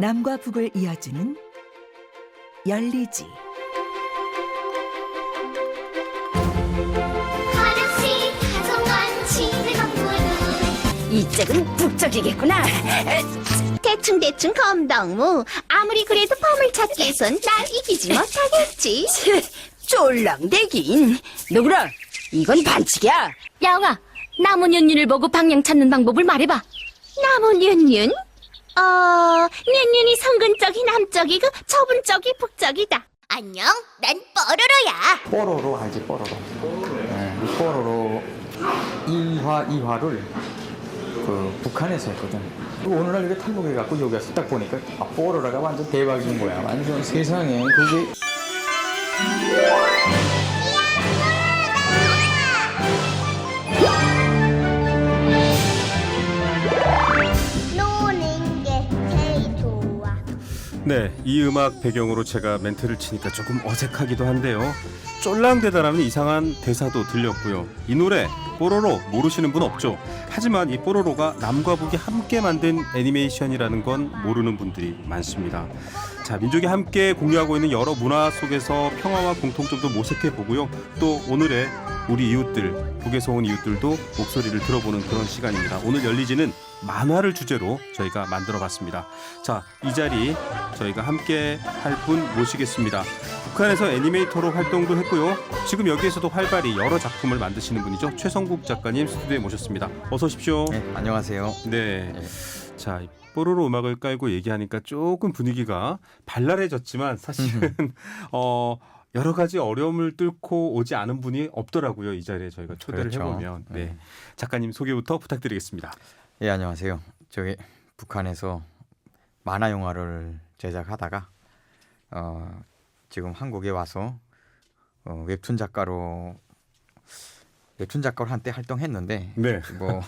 남과 북을 이어주는 열리지. 하나씩 다정한 진흙구름 이 짝은 북쪽이겠구나. 대충대충 검덕무 아무리 그래도 펌을 찾기 위해선 날 이기지 못하겠지. 쫄랑대긴. 누구라? 이건 반칙이야. 야옹아, 나무윤윤을 보고 방향 찾는 방법을 말해봐. 나무윤윤? 윤윤이 성근 쪽이 남쪽이고 저분 쪽이 북쪽이다. 안녕, 난 뽀로로야. 뽀로로 알지, 뽀로로. 네, 이 뽀로로 1화, 2화를 그 북한에서 했거든. 그리고 어느 날 이렇게 탈북해갖고 여기 와서 딱 보니까 뽀로로가 완전 대박인 거야. 완전 세상에 그게. 노는 게 제일 좋아. 네, 이 음악 배경으로 제가 멘트를 치니까 조금 어색하기도 한데요. 쫄랑대다라는 이상한 대사도 들렸고요. 이 노래 뽀로로 모르시는 분 없죠? 하지만 이 뽀로로가 남과 북이 함께 만든 애니메이션이라는 건 모르는 분들이 많습니다. 자, 민족이 함께 공유하고 있는 여러 문화 속에서 평화와 공통점도 모색해 보고요. 또 오늘의 우리 이웃들, 북에서 온 이웃들도 목소리를 들어보는 그런 시간입니다. 오늘 열리지는 만화를 주제로 저희가 만들어봤습니다. 자, 이 자리 저희가 함께 할 분 모시겠습니다. 북한에서 애니메이터로 활동도 했고요. 지금 여기에서도 활발히 여러 작품을 만드시는 분이죠. 최성국 작가님 스튜디오에 모셨습니다. 어서 오십시오. 네, 안녕하세요. 네. 네. 자, 뽀로로 음악을 깔고 얘기하니까 조금 분위기가 발랄해졌지만 사실은 여러 가지 어려움을 뚫고 오지 않은 분이 없더라고요. 이 자리에 저희가 초대를 그렇죠. 해보면. 네. 작가님 소개부터 부탁드리겠습니다. 예, 안녕하세요. 저기 북한에서 만화 영화를 제작하다가 지금 한국에 와서 웹툰 작가로 한때 활동했는데 네. 뭐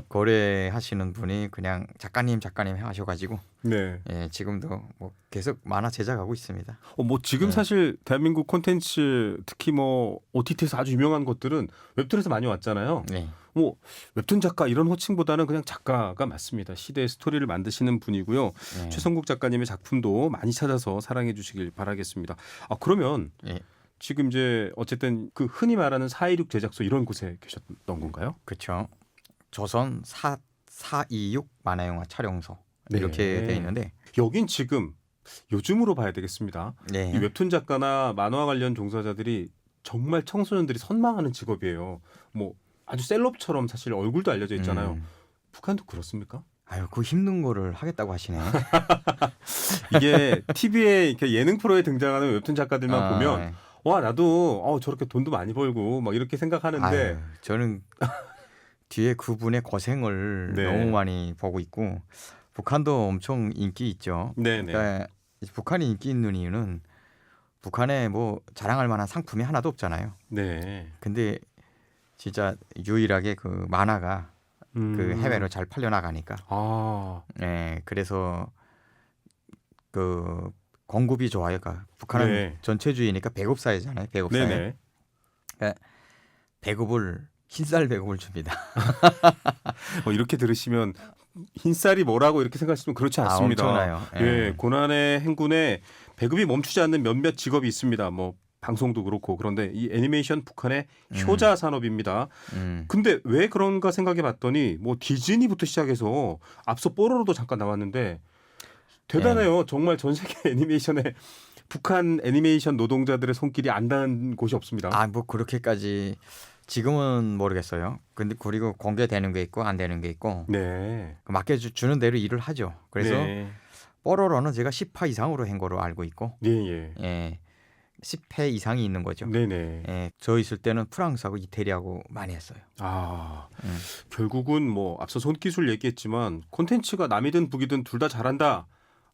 거래하시는 분이 그냥 작가님 하셔가지고 네. 예, 지금도 뭐 계속 만화 제작하고 있습니다. 뭐 지금 네. 사실 대한민국 콘텐츠 특히 뭐 OTT에서 아주 유명한 것들은 웹툰에서 많이 왔잖아요. 네. 뭐 웹툰 작가 이런 호칭보다는 그냥 작가가 맞습니다. 시대의 스토리를 만드시는 분이고요. 네. 최성국 작가님의 작품도 많이 찾아서 사랑해 주시길 바라겠습니다. 그러면 예, 지금 이제 어쨌든 그 흔히 말하는 426 제작소 이런 곳에 계셨던 건가요? 그렇죠. 조선 426 만화 영화 촬영소 네. 이렇게 돼 있는데 여긴 지금 요즘으로 봐야 되겠습니다. 네. 이 웹툰 작가나 만화 관련 종사자들이 정말 청소년들이 선망하는 직업이에요. 뭐 아주 셀럽처럼 사실 얼굴도 알려져 있잖아요. 북한도 그렇습니까? 아유, 그 힘든 거를 하겠다고 하시네. 이게 TV에 이렇게 예능 프로에 등장하는 웹툰 작가들만 보면 네. 와 나도 저렇게 돈도 많이 벌고 막 이렇게 생각하는데 아유, 저는 뒤에 그분의 고생을 네. 너무 많이 보고 있고 북한도 엄청 인기 있죠. 네네. 그러니까 북한이 인기 있는 이유는 북한에 뭐 자랑할 만한 상품이 하나도 없잖아요. 네. 근데 진짜 유일하게 그 만화가 그 해외로 잘 팔려나가니까. 네, 그래서 그 공급이 좋아요. 그러니까 북한은 네. 전체주의니까 배급 사회잖아요. 배급 사회. 네네. 그러니까 배급을 흰쌀 배급을 줍니다. 이렇게 들으시면 흰쌀이 뭐라고 이렇게 생각하시면 그렇지 않습니다. 엄청나요. 예, 고난의 행군에 배급이 멈추지 않는 몇몇 직업이 있습니다. 뭐 방송도 그렇고 그런데 이 애니메이션 북한의 효자 산업입니다. 근데 왜 그런가 생각해 봤더니 뭐 디즈니부터 시작해서 앞서 뽀로로도 잠깐 나왔는데 대단해요. 정말 전 세계 애니메이션에 북한 애니메이션 노동자들의 손길이 안 닿은 곳이 없습니다. 아, 뭐 그렇게까지 지금은 모르겠어요. 근데 그리고 공개되는 게 있고 안 되는 게 있고 네. 맡겨주는 대로 일을 하죠. 그래서 네. 뽀로로는 제가 10화 이상으로 한 거로 알고 있고 예. 예, 10회 이상이 있는 거죠. 네네. 예, 저 있을 때는 프랑스하고 이태리하고 많이 했어요. 결국은 뭐 앞서 손기술 얘기했지만 콘텐츠가 남이든 북이든 둘 다 잘한다.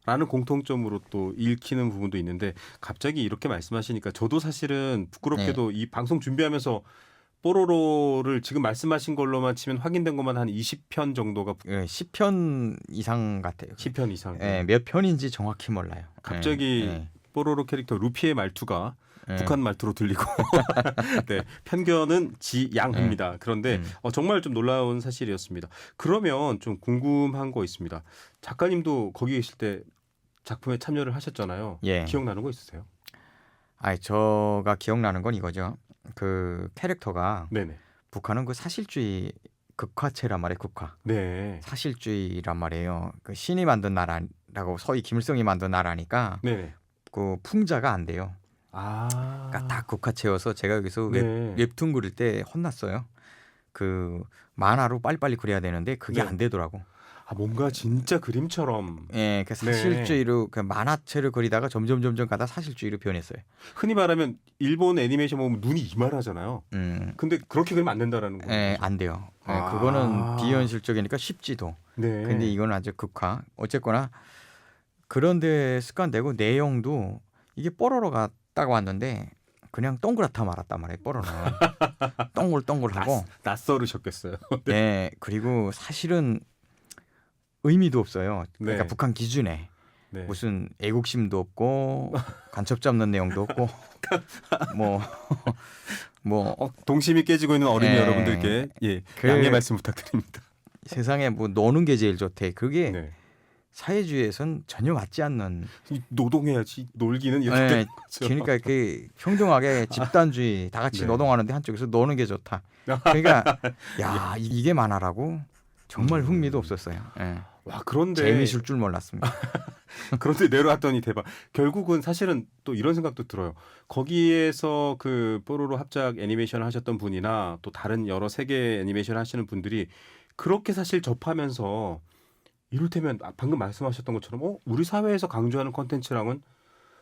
라는 공통점으로 또 읽히는 부분도 있는데 갑자기 이렇게 말씀하시니까 저도 사실은 부끄럽게도 이 방송 준비하면서 뽀로로를 지금 말씀하신 걸로만 치면 확인된 것만 한 20편 정도가 예, 10편 이상 같아요. 10편 이상. 예, 몇 편인지 정확히 몰라요. 갑자기 예, 뽀로로 캐릭터 루피의 말투가 예. 북한 말투로 들리고 네, 편견은 지양입니다. 그런데 정말 좀 놀라운 사실이었습니다. 그러면 좀 궁금한 거 있습니다. 작가님도 거기 계실 때 작품에 참여를 하셨잖아요. 예. 기억나는 거 있으세요? 아니 저가 기억나는 건 이거죠. 그 캐릭터가 네네. 북한은 그 사실주의 극화체란 말이에요. 극화. 네. 사실주의란 말이에요. 그 신이 만든 나라라고 서희 김일성이 만든 나라니까 네네. 그 풍자가 안 돼요. 아. 그러니까 다 극화체여서 제가 여기서 네. 웹툰 그릴 때 혼났어요. 그 만화로 빨리빨리 그려야 되는데 그게 네. 안 되더라고. 아, 뭔가 진짜 그림처럼 예, 그 네. 사실주의로 그 만화체를 그리다가 점점 가다 사실주의로 변했어요. 흔히 말하면 일본 애니메이션 보면 눈이 이만하잖아요. 근데 그렇게 그리면 안 된다라는 거예요. 예, 안 돼요. 예, 아. 그거는 비현실적이니까 쉽지도. 네. 근데 이건 아주 극화. 어쨌거나 그런데 습관되고 내용도 이게 뽀로로가 딱 왔는데 그냥 동그랗다 말았단 말이에요. 뽀로로는 동글동글하고. 낯설으셨겠어요. 네. 그리고 사실은 의미도 없어요. 그러니까 네. 북한 기준에 네. 무슨 애국심도 없고 간첩 잡는 내용도 없고 뭐 동심이 깨지고 있는 어린이 예. 여러분들께 예, 그- 양해 말씀 부탁드립니다. 세상에 뭐 노는 게 제일 좋대. 그게 네. 사회주의에선 전혀 맞지 않는. 노동해야지 놀기는 이렇게 네, 되는 거죠. 그러니까 그 평등하게 집단주의 다 같이 네. 노동하는데 한쪽에서 노는 게 좋다. 그러니까 야 이게 만화라고 정말 흥미도 없었어요. 예. 와, 그런데 재미있을 줄 몰랐습니다. 그런데 내려왔더니 대박. 결국은 사실은 또 이런 생각도 들어요. 거기에서 그 뽀로로 합작 애니메이션을 하셨던 분이나 또 다른 여러 세계 애니메이션 하시는 분들이 그렇게 사실 접하면서 이를테면 방금 말씀하셨던 것처럼 우리 사회에서 강조하는 콘텐츠랑은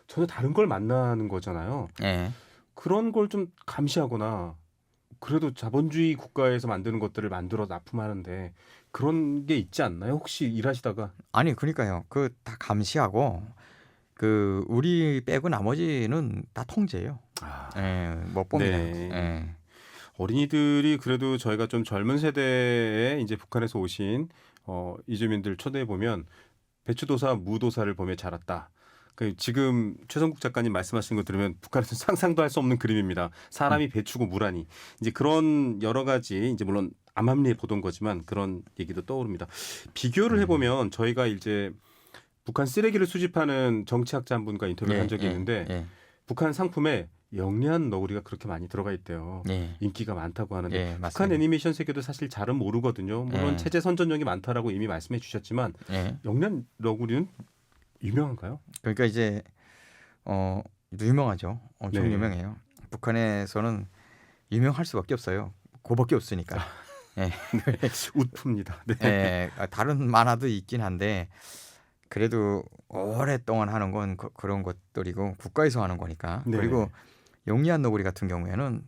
전혀 다른 걸 만나는 거잖아요. 예. 그런 걸 좀 감시하거나 그래도 자본주의 국가에서 만드는 것들을 만들어 납품하는데 그런 게 있지 않나요? 혹시 일하시다가 아니 그러니까요. 그 다 감시하고 그 우리 빼고 나머지는 다 통제예요. 예, 못 봅니다. 네. 예. 어린이들이 그래도 저희가 좀 젊은 세대에 이제 북한에서 오신 이주민들 초대해 보면 배추도사, 무도사를 보며 자랐다. 그 지금 최성국 작가님 말씀하신 거 들으면 북한에서 상상도 할 수 없는 그림입니다. 사람이 배추고 무라니 이제 그런 여러 가지 이제 물론 암암리에 보던 거지만 그런 얘기도 떠오릅니다. 비교를 해보면 저희가 이제 북한 쓰레기를 수집하는 정치학자 한 분과 인터뷰를 한 적이 있는데 예. 북한 상품에 영리한 너구리가 그렇게 많이 들어가 있대요. 예. 인기가 많다고 하는데 예, 북한 맞습니다. 애니메이션 세계도 사실 잘은 모르거든요. 물론 예. 체제 선전용이 많다라고 이미 말씀해 주셨지만 예. 영리한 너구리는 유명한가요? 그러니까 이제 유명하죠. 엄청 네. 유명해요. 북한에서는 유명할 수밖에 없어요. 그밖에 없으니까. 예. 웃픕니다. 네. 예, 다른 만화도 있긴 한데 그래도 오랫동안 하는 건 그런 것들이고 국가에서 하는 거니까. 네. 그리고 영리한 너구리 같은 경우에는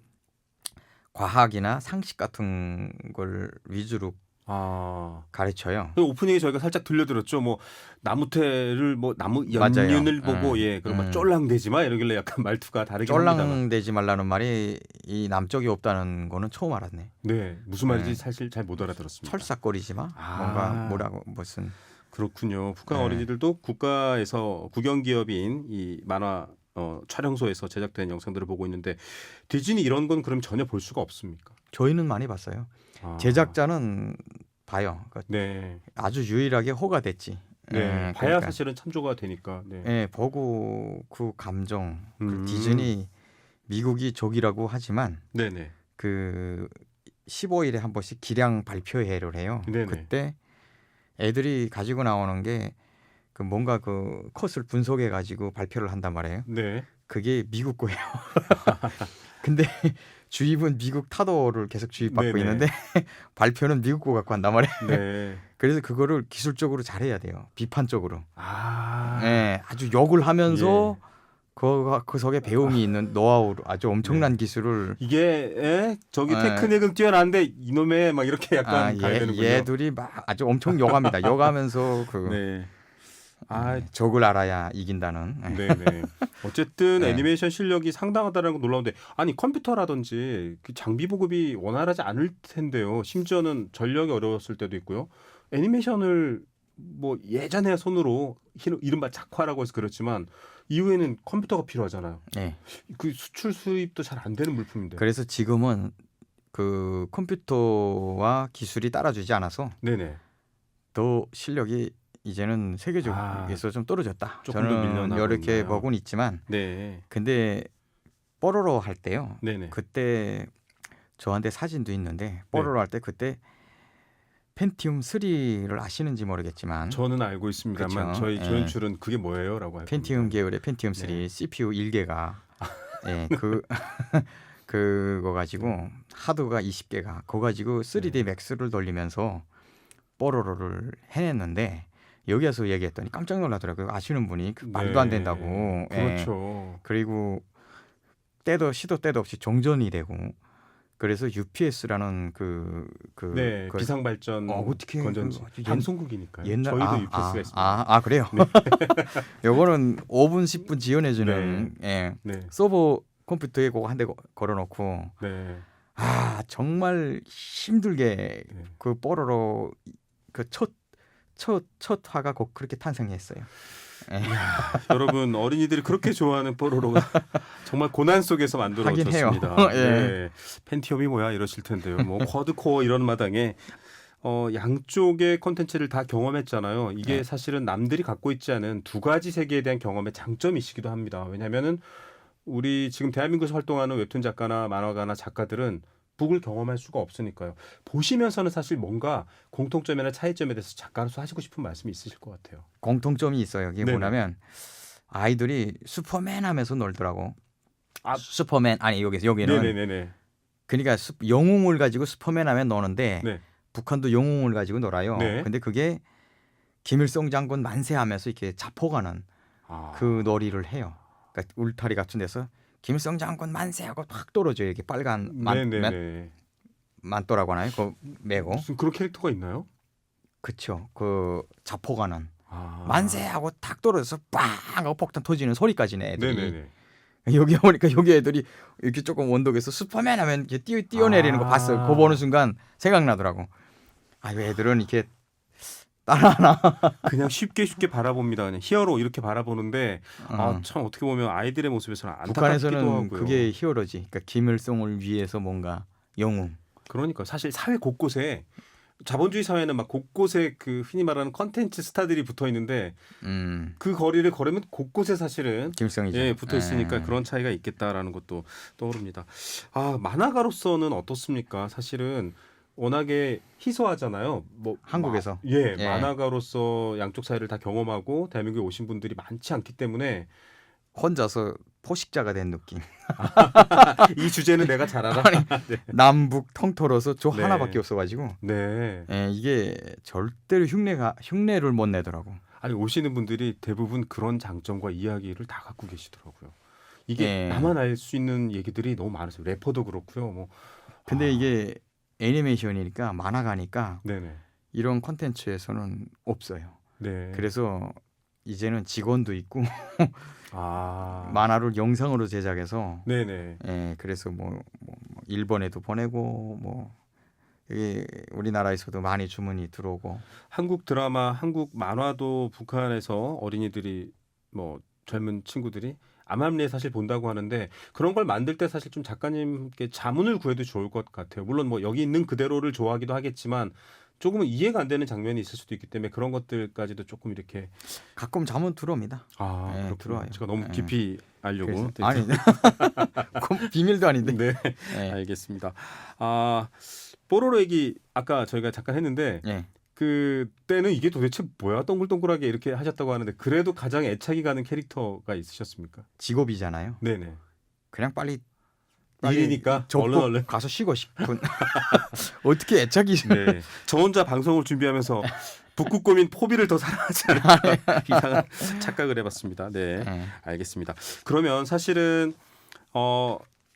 과학이나 상식 같은 걸 위주로 아, 가르쳐요. 그 오프닝에 저희가 살짝 들려드렸죠. 뭐 나무테를 뭐 나무 맞아요. 연륜을 보고 예, 그럼 막 쫄랑대지 마 이러길래 약간 말투가 다르긴 합니다만. 쫄랑대지 말라는 말이 이 남쪽이 없다는 거는 처음 알았네. 네, 무슨 말인지 네. 사실 잘 못 알아들었습니다. 철싹거리지 마. 아. 뭔가 뭐라고 무슨. 그렇군요. 북한 네. 어린이들도 국가에서 국영 기업인 이 만화 촬영소에서 제작된 영상들을 보고 있는데 디즈니 이런 건 그럼 전혀 볼 수가 없습니까? 저희는 많이 봤어요. 아. 제작자는 봐요. 그러니까 네, 아주 유일하게 호가 됐지. 네, 봐야 그러니까. 사실은 참조가 되니까. 네. 예, 보고 그 감정, 그 음. 디즈니 미국이 적이라고 하지만 네네. 그 15일에 한 번씩 기량 발표회를 해요. 네네. 그때 애들이 가지고 나오는 게 그 뭔가 그 컷을 분석해 가지고 발표를 한단 말이에요. 네. 그게 미국 거예요. 근데 주입은 미국 타도를 계속 주입받고 네네. 있는데 발표는 미국 거 갖고 한단 말이에요. 네. 그래서 그거를 기술적으로 잘해야 돼요. 비판적으로. 아. 예, 아주 욕을 하면서 예. 그 속에 배움이 있는 노하우로 아주 엄청난 기술을 이게 저기 네. 테크닉은 뛰어난데 이놈의 막 이렇게 약간 가야 되는군요. 얘들이 막 아주 엄청 욕합니다. 욕하면서 그 네. 아, 적을 알아야 이긴다는. 예. 네네. 어쨌든 네. 애니메이션 실력이 상당하다는 건 놀라운데 아니 컴퓨터라든지 그 장비 보급이 원활하지 않을 텐데요. 심지어는 전력이 어려웠을 때도 있고요. 애니메이션을 뭐 예전에 손으로 이른바 작화라고 해서 그렇지만 이후에는 컴퓨터가 필요하잖아요. 예. 그 수출 수입도 잘 안 되는 물품인데. 그래서 지금은 그 컴퓨터와 기술이 따라주지 않아서 네네. 더 실력이 이제는 세계적에서 좀 떨어졌다. 조금 더 저는 밀려나고 이렇게 있나요? 보고는 있지만 네. 근데 뽀로로 할 때요. 네네. 그때 저한테 사진도 있는데 뽀로로 할 때 그때 펜티움 3를 아시는지 모르겠지만 저는 알고 있습니다만 그쵸. 저희 예. 조연출은 그게 뭐예요라고 할 펜티움 겁니다. 계열의 펜티움 3 네. CPU 1개가 예, 그거 가지고 하드가 20개가 그거 가지고 3D 맥스를 돌리면서 뽀로로를 해냈는데 여기에서 얘기했더니 깜짝 놀라더라고요. 아시는 분이 말도 안 된다고. 예. 그렇죠. 그리고 시도 때도 없이 종전이 되고 그래서 UPS라는 네, 그 비상 발전 어떻게 건전지 방송국이니까요. 저희도 UPS가 있습니다. 그래요. 요거는 5분 10분 지원해주는 예, 네. 서버 컴퓨터에 그거 한 대 걸어놓고 네. 정말 힘들게 네. 그 뽀로로 그 첫 화가 꼭 그렇게 탄생했어요. 예. 여러분 어린이들이 그렇게 좋아하는 뽀로로가 정말 고난 속에서 하긴 해요. 만들어졌습니다. 예. 네. 펜티엄이 뭐야 이러실 텐데요. 뭐 쿼드코어 이런 마당에 양쪽의 콘텐츠를 다 경험했잖아요. 이게 네. 사실은 남들이 갖고 있지 않은 두 가지 세계에 대한 경험의 장점이시기도 합니다. 왜냐하면은 우리 지금 대한민국에서 활동하는 웹툰 작가나 만화가나 작가들은 북을 경험할 수가 없으니까요. 보시면서는 사실 뭔가 공통점이나 차이점에 대해서 작가로서 하시고 싶은 말씀이 있으실 것 같아요. 공통점이 있어요. 이게 네네. 뭐냐면 아이들이 슈퍼맨 하면서 놀더라고. 아. 슈퍼맨 아니 여기는 네네네네. 그러니까 영웅을 가지고 슈퍼맨 하면 노는데 네. 북한도 영웅을 가지고 놀아요. 네. 근데 그게 김일성 장군 만세하면서 이렇게 자포가는 아. 그 놀이를 해요. 그러니까 울타리 같은 데서 김일성 장군 만세하고 확 떨어져요. 이렇게 빨간 네네네. 만또라고 하나요? 그거 메고. 무슨 그런 캐릭터가 있나요? 그쵸. 그 자포가는 아. 만세하고 탁 떨어져서 빵 하고 폭탄 터지는 소리까지 내 애들이. 네네네. 여기 오니까 여기 애들이 이렇게 조금 원독에서 슈퍼맨 하면 이렇게 뛰어내리는 거 봤어요. 그거 보는 순간 생각나더라고. 이 애들은 이렇게 따라하나. 그냥 쉽게 바라봅니다. 그냥 히어로 이렇게 바라보는데 참 어떻게 보면 아이들의 모습에서는 안타깝기도 북한에서는 하고요. 그게 히어로지. 그러니까 김일성을 위해서 뭔가 영웅. 그러니까 사실 사회 곳곳에 자본주의 사회는 막 곳곳에 그 흔히 말하는 컨텐츠 스타들이 붙어 있는데 그 거리를 걸으면 곳곳에 사실은 김일성이죠. 붙어 있으니까 그런 차이가 있겠다라는 것도 떠오릅니다. 만화가로서는 어떻습니까? 사실은 워낙에 희소하잖아요. 뭐 한국에서. 예, 예. 만화가로서 양쪽 사회를 다 경험하고 대한민국에 오신 분들이 많지 않기 때문에 혼자서 포식자가 된 느낌. 이 주제는 내가 잘 알아. 네. 남북 통틀어서 저 네. 하나밖에 없어가지고 네. 이게 절대로 흉내를 못 내더라고. 아니 오시는 분들이 대부분 그런 장점과 이야기를 다 갖고 계시더라고요. 이게 나만 알 수 있는 얘기들이 너무 많으세요. 래퍼도 그렇고요. 뭐. 근데 이게 애니메이션이니까 만화가니까 네네. 이런 콘텐츠에서는 없어요. 네. 그래서 이제는 직원도 있고 아. 만화를 영상으로 제작해서 네네. 그래서 뭐 일본에도 보내고 뭐 이게 우리나라에서도 많이 주문이 들어오고 한국 드라마, 한국 만화도 북한에서 어린이들이 뭐 젊은 친구들이 암암리에 사실 본다고 하는데 그런 걸 만들 때 사실 좀 작가님께 자문을 구해도 좋을 것 같아요. 물론 뭐 여기 있는 그대로를 좋아하기도 하겠지만 조금은 이해가 안 되는 장면이 있을 수도 있기 때문에 그런 것들까지도 조금 이렇게 가끔 자문 들어옵니다. 그렇군요. 들어와요. 제가 너무 깊이 알려고 아니 그건 비밀도 아닌데. 네. 네. 알겠습니다. 뽀로로 얘기 아까 저희가 잠깐 했는데 그 때는 이게 도대체 뭐야 동글동글하게 이렇게 하셨다고 하는데 그래도 가장 애착이 가는 캐릭터가 있으셨습니까? 직업이잖아요. 네네. 그냥 빨리 일이니까 접고 얼른 가서 쉬고 싶은. 어떻게 애착이. 네. 저 혼자 방송을 준비하면서 북극고민 포비를 더 사랑하지 않을까 이상한 착각을 해봤습니다. 네. 알겠습니다. 그러면 사실은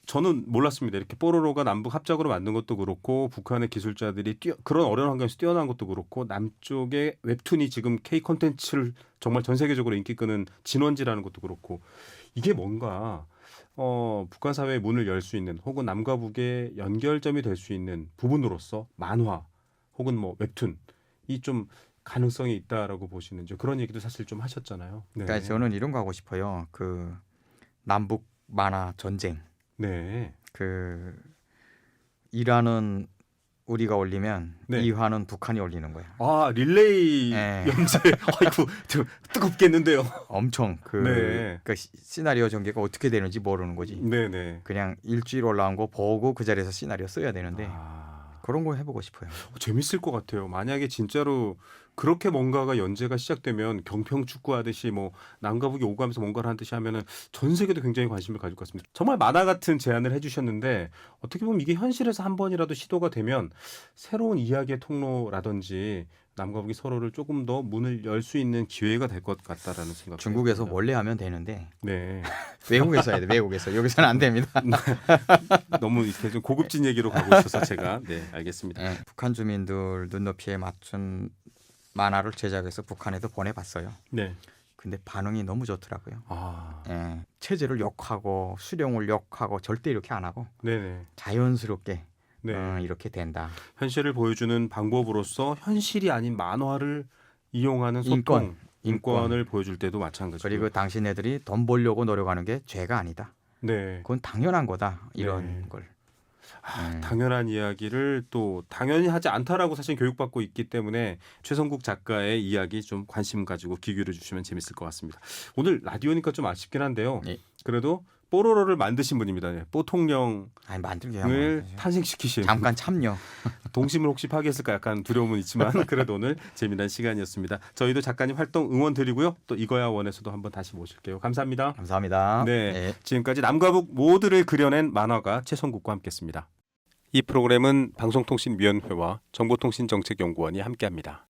저는 몰랐습니다. 이렇게 뽀로로가 남북 합작으로 만든 것도 그렇고 북한의 기술자들이 그런 어려운 환경에서 뛰어난 것도 그렇고 남쪽의 웹툰이 지금 K 콘텐츠를 정말 전 세계적으로 인기 끄는 진원지라는 것도 그렇고 이게 뭔가 북한 사회의 문을 열 수 있는 혹은 남과 북의 연결점이 될 수 있는 부분으로서 만화 혹은 뭐 웹툰 이 좀 가능성이 있다라고 보시는지 그런 얘기도 사실 좀 하셨잖아요. 네. 그러니까 저는 이런 거 하고 싶어요. 그 남북 만화 전쟁. 네. 그 일하는 우리가 올리면 네. 이화는 북한이 올리는 거야. 아 릴레이 네. 연재. 아이고 좀 뜨겁겠는데요. 엄청 네. 그 시나리오 전개가 어떻게 되는지 모르는 거지. 네네. 그냥 일주일 올라온 거 보고 그 자리에서 시나리오 써야 되는데 아, 그런 거 해보고 싶어요. 재밌을 것 같아요. 만약에 진짜로 그렇게 뭔가가 연재가 시작되면 경평 축구하듯이 뭐 남과 북이 오가면서 뭔가를 하는 듯이 하면은 전 세계도 굉장히 관심을 가질 것 같습니다. 정말 만화 같은 제안을 해주셨는데 어떻게 보면 이게 현실에서 한 번이라도 시도가 되면 새로운 이야기의 통로라든지 남과 북이 서로를 조금 더 문을 열 수 있는 기회가 될 것 같다라는 생각. 중국에서 원래 하면 되는데 네. 외국에서 해야 돼. 외국에서 여기서는 안 됩니다. 너무 이렇게 좀 고급진 얘기로 가고 있어서 제가 네 알겠습니다. 예, 북한 주민들 눈높이에 맞춘 만화를 제작해서 북한에도 보내봤어요. 네. 근데 반응이 너무 좋더라고요. 아, 예, 체제를 욕하고 수령을 욕하고 절대 이렇게 안 하고 네네. 자연스럽게 네. 이렇게 된다. 현실을 보여주는 방법으로서 현실이 아닌 만화를 이용하는 소통, 인권을 보여줄 때도 마찬가지고. 그리고 당신네들이 돈 벌려고 노력하는 게 죄가 아니다. 네. 그건 당연한 거다. 이런 네. 걸. 당연한 이야기를 또 당연히 하지 않다라고 사실 교육받고 있기 때문에 최성국 작가의 이야기 좀 관심 가지고 귀 기울여 주시면 재밌을 것 같습니다. 오늘 라디오니까 좀 아쉽긴 한데요. 네. 그래도 뽀로로를 만드신 분입니다. 네. 뽀통령을 아니 만들게 하면 탄생시키신 잠깐 참여. 동심을 혹시 파괴했을까 약간 두려움은 있지만 그래도 오늘 재미난 시간이었습니다. 저희도 작가님 활동 응원 드리고요. 또 이거야 원에서도 한번 다시 모실게요. 감사합니다. 감사합니다. 네, 네. 지금까지 남과 북 모두를 그려낸 만화가 최성국과 함께했습니다. 이 프로그램은 방송통신위원회와 정보통신정책연구원이 함께합니다.